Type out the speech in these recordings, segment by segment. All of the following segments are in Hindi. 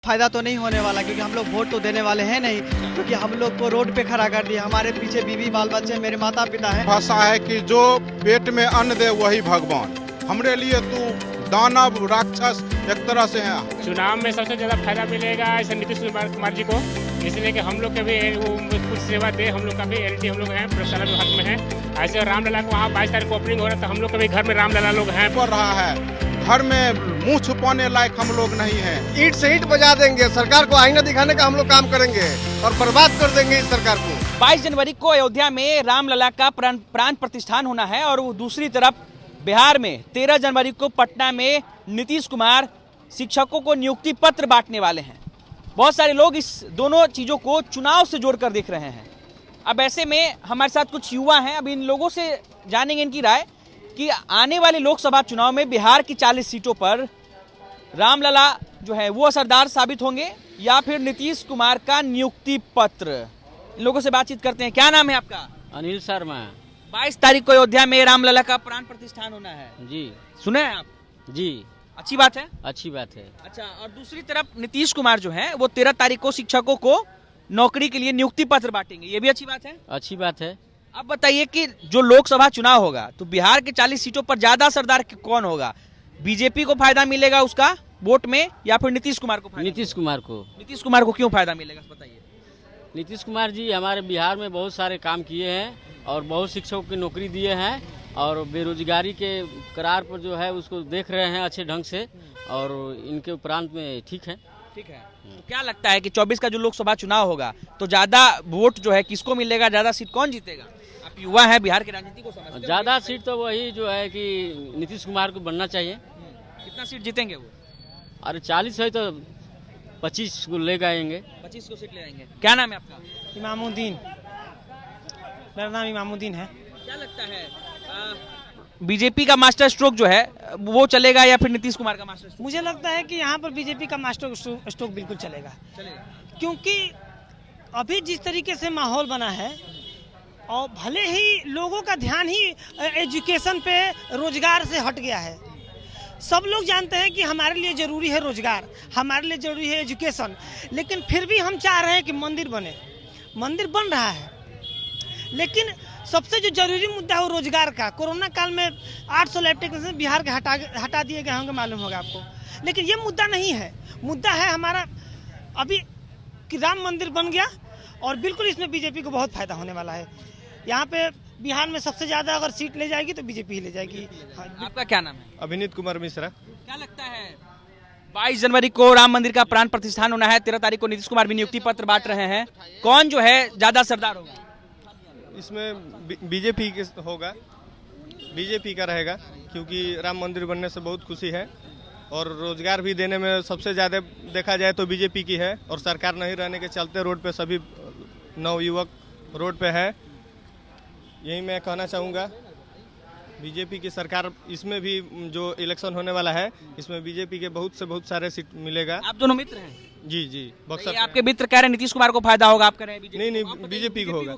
फायदा तो नहीं होने वाला, क्योंकि हम लोग वोट तो देने वाले हैं नहीं, क्योंकि हम लोग को रोड पे खड़ा कर दिया। हमारे पीछे बीवी बाल बच्चे, मेरे माता पिता हैं। भाषा है कि जो पेट में अन्न दे वही भगवान। हमरे लिए तू दानव राक्षस एक तरह से है। चुनाव में सबसे ज्यादा फायदा मिलेगा ऐसे नीतीश कुमार जी को, इसलिए कि हम लोग के भी कुछ सेवा दे। हम लोग का भी एलटी हम लोग हैं, प्रशासन विभाग में है। ऐसे रामलला को वहाँ 22 तारीख को ओपनिंग हो रहा है, तो हम लोग के भी घर में रामलला लोग हैं। बढ़ रहा है, घर में मुंह छुपाने लायक हम लोग नहीं हैं। ईंट से ईंट बजा देंगे, सरकार को आईना दिखाने का हम लोग काम करेंगे और बर्बाद कर देंगे इस सरकार को। 22 जनवरी को अयोध्या में रामलला का प्राण प्रतिष्ठान होना है और दूसरी तरफ बिहार में 13 जनवरी को पटना में नीतीश कुमार शिक्षकों को नियुक्ति पत्र बांटने वाले हैं। बहुत सारे लोग इस दोनों चीजों को चुनाव से जोड़कर देख रहे हैं। अब ऐसे में हमारे साथ कुछ युवा हैं, अब इन लोगों से जानेंगे इनकी राय कि आने वाले लोकसभा चुनाव में बिहार की 40 सीटों पर रामलला जो है वो असरदार साबित होंगे या फिर नीतीश कुमार का नियुक्ति पत्र। इन लोगों से बातचीत करते हैं। क्या नाम है आपका? अनिल शर्मा। 22 तारीख को अयोध्या में रामलला का प्राण प्रतिष्ठान होना है जी। सुने हैं आप? जी। अच्छी बात है। अच्छी बात है। अच्छा, और दूसरी तरफ नीतीश कुमार जो है वो 13 तारीख को शिक्षकों को नौकरी के लिए नियुक्ति पत्र बांटेंगे, ये भी अच्छी बात है। अच्छी बात है। अब बताइए कि जो लोकसभा चुनाव होगा तो बिहार के 40 सीटों पर ज्यादा सरदार कौन होगा? बीजेपी को फायदा मिलेगा उसका वोट में या फिर नीतीश कुमार को? नीतीश कुमार को। नीतीश कुमार को क्यों फायदा मिलेगा बताइए? नीतीश कुमार जी हमारे बिहार में बहुत सारे काम किए हैं और बहुत शिक्षकों की नौकरी दिए हैं और बेरोजगारी के करार पर जो है उसको देख रहे हैं अच्छे ढंग से और इनके उपरांत में ठीक है। ठीक है। तो क्या लगता है कि 24 का जो लोकसभा चुनाव होगा तो ज्यादा वोट जो है किसको मिलेगा, ज्यादा सीट कौन जीतेगा? आप युवा है, बिहार की राजनीति को समझते हैं। ज्यादा सीट तो वही जो है कि नीतीश कुमार को बनना चाहिए। कितना सीट जीतेंगे वो? अरे 40 है तो 25 को ले जाएंगे। 25 को सीट ले आएंगे। क्या नाम है आपका? इमामुद्दीन। मेरा नाम इमामुद्दीन है। क्या लगता है बीजेपी का मास्टर स्ट्रोक जो है वो चलेगा या फिर नीतीश कुमार का मास्टर स्ट्रोक? मुझे लगता है कि यहाँ पर बीजेपी का मास्टर स्ट्रोक बिल्कुल चलेगा, क्योंकि अभी जिस तरीके से माहौल बना है और भले ही लोगों का ध्यान ही एजुकेशन पे, रोजगार से हट गया है। सब लोग जानते हैं कि हमारे लिए ज़रूरी है रोजगार, हमारे लिए ज़रूरी है एजुकेशन, लेकिन फिर भी हम चाह रहे हैं कि मंदिर बने। मंदिर बन रहा है, लेकिन सबसे जो जरूरी मुद्दा है वो रोजगार का। कोरोना काल में 800 लैब टेक्नीशियन बिहार के हटा दिए गए होंगे, मालूम होगा आपको। लेकिन ये मुद्दा नहीं है। मुद्दा है हमारा अभी कि राम मंदिर बन गया और बिल्कुल इसमें बीजेपी को बहुत फायदा होने वाला है। यहाँ पे बिहार में सबसे ज्यादा अगर सीट ले जाएगी तो बीजेपी ही ले जाएगी। हाँ। आपका क्या नाम है? अभिनीत कुमार मिश्रा। क्या लगता है 22 जनवरी को राम मंदिर का प्राण प्रतिष्ठान होना है, 13 तारीख को नीतीश कुमार भी नियुक्ति पत्र बांट रहे हैं, कौन जो है ज्यादा सरदार होगा? इसमें बीजेपी होगा, बीजेपी का रहेगा, क्योंकि राम मंदिर बनने से बहुत खुशी है और रोजगार भी देने में सबसे ज़्यादा देखा जाए तो बीजेपी की है। और सरकार नहीं रहने के चलते रोड पे सभी नवयुवक रोड पे है। यही मैं कहना चाहूँगा, बीजेपी की सरकार इसमें भी जो इलेक्शन होने वाला है इसमें बीजेपी के बहुत सारे सीट मिलेगा। आप दोनों मित्र हैं? जी जी। बक्सर आपके मित्र कह रहे हैं नीतीश कुमार को फायदा होगा, आप कह रहे हैं नहीं, बीजेपी को होगा।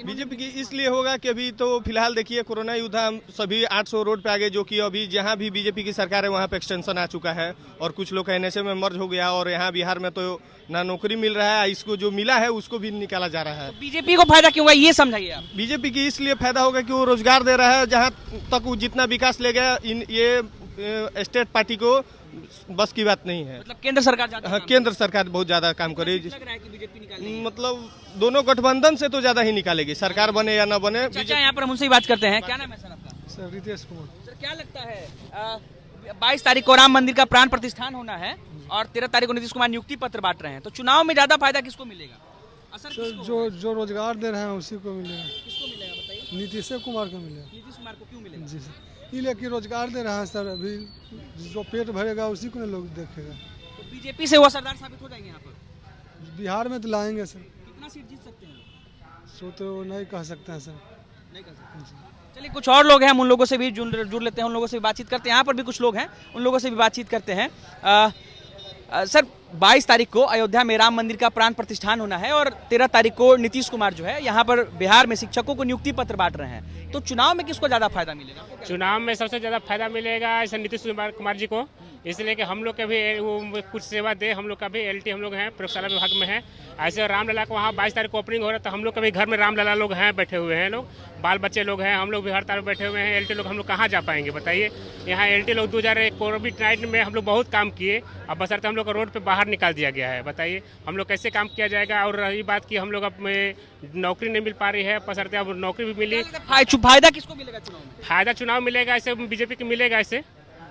बीजेपी की इसलिए होगा कि अभी तो फिलहाल देखिए कोरोना योद्धा हम सभी 800 रोड पे आ गए, जो कि अभी जहां भी बीजेपी की सरकार है वहां पे एक्सटेंशन आ चुका है और कुछ लोग एनएसए में मर्ज हो गया और यहाँ बिहार में तो ना नौकरी मिल रहा है, इसको जो मिला है उसको भी निकाला जा रहा है। बीजेपी को फायदा क्यों होगा ये समझाइए आप। बीजेपी की इसलिए फायदा होगा कि वो रोजगार दे रहा है, जहाँ तक वो जितना विकास ले गया ये स्टेट पार्टी को बस की बात नहीं है। मतलब केंद्र सरकार ज्यादा हाँ, केंद्र सरकार बहुत ज्यादा काम करे। मतलब दोनों गठबंधन से तो ज्यादा ही निकालेगी, सरकार बने या न बने। यहाँ पर हम उनसे ही बात करते हैं। क्या नाम है सर आपका? सर रितेश कुमार। सर क्या लगता है 22 तारीख को राम मंदिर का प्राण प्रतिष्ठान होना है और 13 तारीख को नीतीश कुमार नियुक्ति पत्र बांट रहे हैं, तो चुनाव में ज्यादा फायदा किसको मिलेगा? असर जो रोजगार दे रहे हैं उसी को मिलेगा। किसको मिलेगा बताइए? नीतीश कुमार को मिलेगा। नीतीश कुमार को क्यों मिलेगा? जी सर, इसलिए कि रोजगार दे रहा है सर। अभी जो पेट भरेगा उसी को लोग देखेगा। तो बीजेपी से वो असरदार साबित हो जाएंगे यहाँ पर? बिहार में तो लाएंगे सर। कितना सीट जीत सकते हैं? सो तो नहीं कह सकते हैं सर। नहीं कर सकते। चलिए कुछ और लोग हैं, हम उन लोगों से भी जुड़ लेते हैं, उन लोगों से भी बातचीत करते हैं। यहाँ पर भी कुछ लोग हैं, उन लोगों से भी बातचीत करते हैं। सर 22 तारीख को अयोध्या में राम मंदिर का प्राण प्रतिष्ठान होना है और 13 तारीख को नीतीश कुमार जो है यहाँ पर बिहार में शिक्षकों को नियुक्ति पत्र बांट रहे हैं, तो चुनाव में किसको ज्यादा फायदा मिलेगा? चुनाव में सबसे ज्यादा फायदा मिलेगा ऐसे नीतीश कुमार जी को, इसलिए कि हम लोग के भी वो कुछ सेवा दे। हम लोग का भी LT हम लोग हैं, प्रयोगशाला विभाग में है। ऐसे रामलला को वहाँ 22 तारीख को ओपनिंग हो रहा है, तो हम लोग के भी घर में रामलला लोग हैं, बैठे हुए हैं लोग, बाल बच्चे लोग हैं, हम लोग भी हर तरफ बैठे हुए हैं। LT लोग हम लोग कहाँ जा पाएंगे बताइए। यहाँ LT लोग 2001 कोविड-19 में हम लोग बहुत काम किए, अब बशर्ते हम लोग को रोड पे बाहर निकाल दिया गया है। बताइए हम लोग कैसे काम किया जाएगा। और रही बात कि हम लोग अब नौकरी नहीं मिल पा रही है, बशर्ते अब नौकरी भी मिली। फायदा किसको मिलेगा चुनाव में? फायदा चुनाव मिलेगा ऐसे BJP को मिलेगा ऐसे,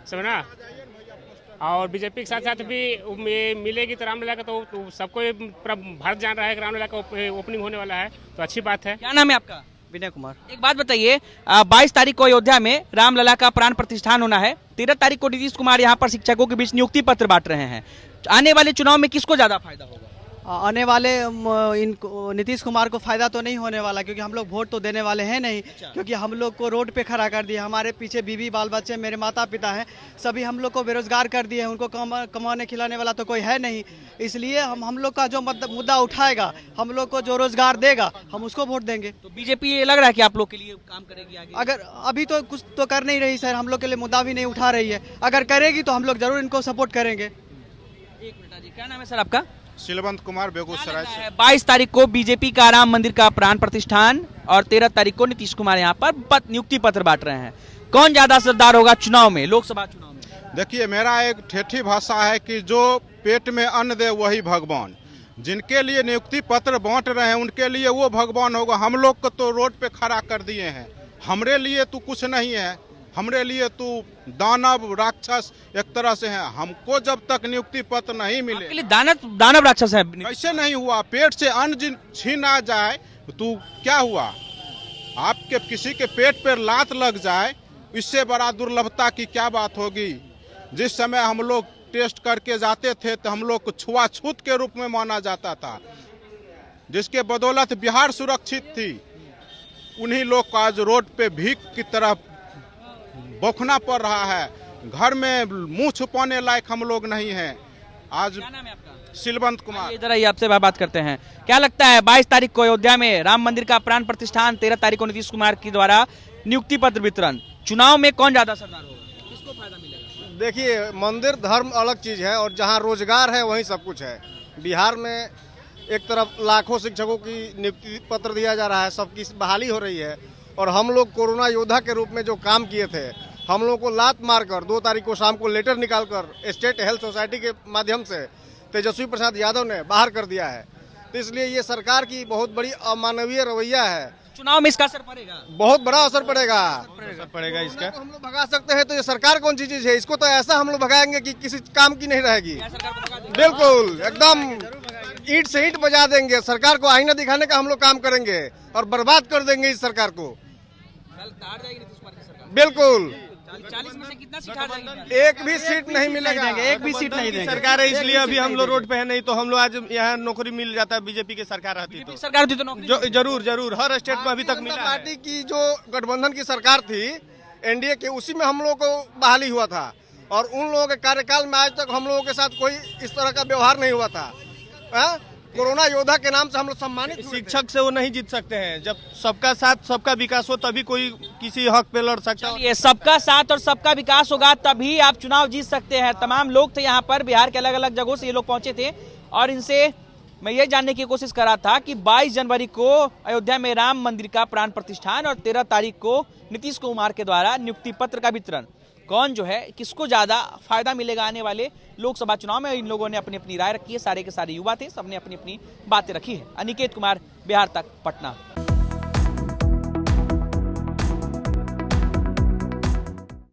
समझना। और BJP के साथ साथ भी मिलेगी तो रामलला का तो सबको पूरा भारत जान रहा है कि रामलला का ओपनिंग होने वाला है, तो अच्छी बात है। क्या नाम है आपका? विनय कुमार। एक बात बताइए, 22 तारीख को अयोध्या में रामलला का प्राण प्रतिष्ठान होना है। 13 तारीख को नीतीश कुमार यहाँ पर शिक्षकों के बीच नियुक्ति पत्र बांट रहे हैं। आने वाले चुनाव में किसको ज्यादा फायदा होगा? आने वाले नीतीश कुमार को फायदा तो नहीं होने वाला, क्योंकि हम लोग वोट तो देने वाले हैं नहीं। क्योंकि हम लोग को रोड पे खड़ा कर दिया, हमारे पीछे बीवी बाल बच्चे, मेरे माता पिता हैं, सभी हम लोग को बेरोजगार कर दिए हैं। उनको कमाने खिलाने वाला तो कोई है नहीं। इसलिए हम लोग का जो मुद्दा उठाएगा, हम लोग को जो रोजगार देगा, हम उसको वोट देंगे। तो बीजेपी ये लग रहा है कि आप लोग के लिए काम करेगी आगे? अगर अभी तो कुछ तो कर नहीं रही सर, हम लोग के लिए मुद्दा भी नहीं उठा रही है। अगर करेगी तो हम लोग जरूर इनको सपोर्ट करेंगे। एक मिनट जी, क्या नाम है सर आपका? सिलवंत कुमार, बेगूसराय से। 22 तारीख को बीजेपी का राम मंदिर का प्राण प्रतिष्ठान और 13 तारीख को नीतीश कुमार यहाँ पर नियुक्ति पत्र बांट रहे हैं। कौन ज्यादा असरदार होगा चुनाव में, लोकसभा चुनाव में? देखिए, मेरा एक ठेठी भाषा है कि जो पेट में अन्न दे वही भगवान। जिनके लिए नियुक्ति पत्र बांट रहे हैं उनके लिए वो भगवान होगा। हम लोग को तो रोड पे खड़ा कर दिए हैं। हमरे लिए तो कुछ नहीं है, हमरे लिए तो दानव राक्षस एक तरह से है। हमको जब तक नियुक्ति पत्र नहीं मिले, दानव राक्षस है? कैसे नहीं हुआ? पेट से अन्न छीन आ जाए तो क्या हुआ? आपके किसी के पेट पर लात लग जाए, इससे बड़ा दुर्लभता की क्या बात होगी। जिस समय हम लोग टेस्ट करके जाते थे तो हम लोग को छुआछूत के रूप में माना जाता था, जिसके बदौलत बिहार सुरक्षित थी। उन्हीं लोग को आज रोड पे भीख की तरह बौखना पड़ रहा है। घर में मुंह छुपाने लायक हम लोग नहीं हैं आज। क्या नाम है आपका? सिलवंत कुमार। इधर आइए, आपसे बात करते हैं। क्या लगता है 22 तारीख को अयोध्या में राम मंदिर का प्राण प्रतिष्ठान, 13 तारीख को नीतीश कुमार के द्वारा नियुक्ति पत्र वितरण, चुनाव में कौन ज्यादा असरदार होगा, किसको फायदा मिलेगा? देखिए, मंदिर धर्म अलग चीज है और जहाँ रोजगार है वहीं सब कुछ है। बिहार में एक तरफ लाखों शिक्षकों की नियुक्ति पत्र दिया जा रहा है, सबकी बहाली हो रही है। और हम लोग कोरोना योद्धा के रूप में जो काम किए थे, हम लोग को लात मारकर 2 तारीख को शाम को लेटर निकालकर स्टेट हेल्थ सोसाइटी के माध्यम से तेजस्वी प्रसाद यादव ने बाहर कर दिया है। तो इसलिए ये सरकार की बहुत बड़ी अमानवीय रवैया है। चुनाव में इसका असर पड़ेगा? बहुत बड़ा असर पड़ेगा इसका। तो हम लोग भगा सकते हैं तो ये सरकार कौन सी चीज है? इसको तो ऐसा हम लोग भगाएंगे कि किसी काम की नहीं रहेगी। बिल्कुल एकदम ईंट से ईंट बजा देंगे। सरकार को आईना दिखाने का हम लोग काम करेंगे और बर्बाद कर देंगे इस सरकार को। बिल्कुल 40 में से कितना सीट हार जाएगी? एक भी सीट नहीं मिलेगा, एक भी सीट नहीं देंगे। सरकार है इसलिए अभी हम लोग रोड पे है, नहीं तो हम लोग आज यहाँ नौकरी मिल जाता। बीजेपी की सरकार रहती तो सरकार होती तो नौकरी जरूर हर स्टेट में अभी तक मिला। पार्टी की जो गठबंधन की सरकार थी NDA के, उसी में हम लोग को बहाली हुआ था। और उन लोगों के कार्यकाल में आज तक हम लोगों के साथ कोई इस तरह का व्यवहार नहीं हुआ था। कोरोना योद्धा के नाम से हम लोग सम्मानित। शिक्षक से वो नहीं जीत सकते हैं। जब सबका साथ सबका विकास हो तभी कोई किसी हक पे लड़ सकता है। ये सबका साथ और सबका विकास होगा तभी आप चुनाव जीत सकते हैं। तमाम लोग थे यहाँ पर, बिहार के अलग अलग जगहों से ये लोग पहुंचे थे और इनसे मैं ये जानने की कोशिश कर रहा था कि 22 जनवरी को अयोध्या में राम मंदिर का प्राण प्रतिष्ठान और 13 तारीख को नीतीश कुमार के द्वारा नियुक्ति पत्र का वितरण, कौन जो है किसको ज्यादा फायदा मिलेगा आने वाले लोकसभा चुनाव में। इन लोगों ने अपनी अपनी राय रखी है, सारे के सारे युवा थे, सबने अपनी अपनी बातें रखी है। अनिकेत कुमार, बिहार तक, पटना।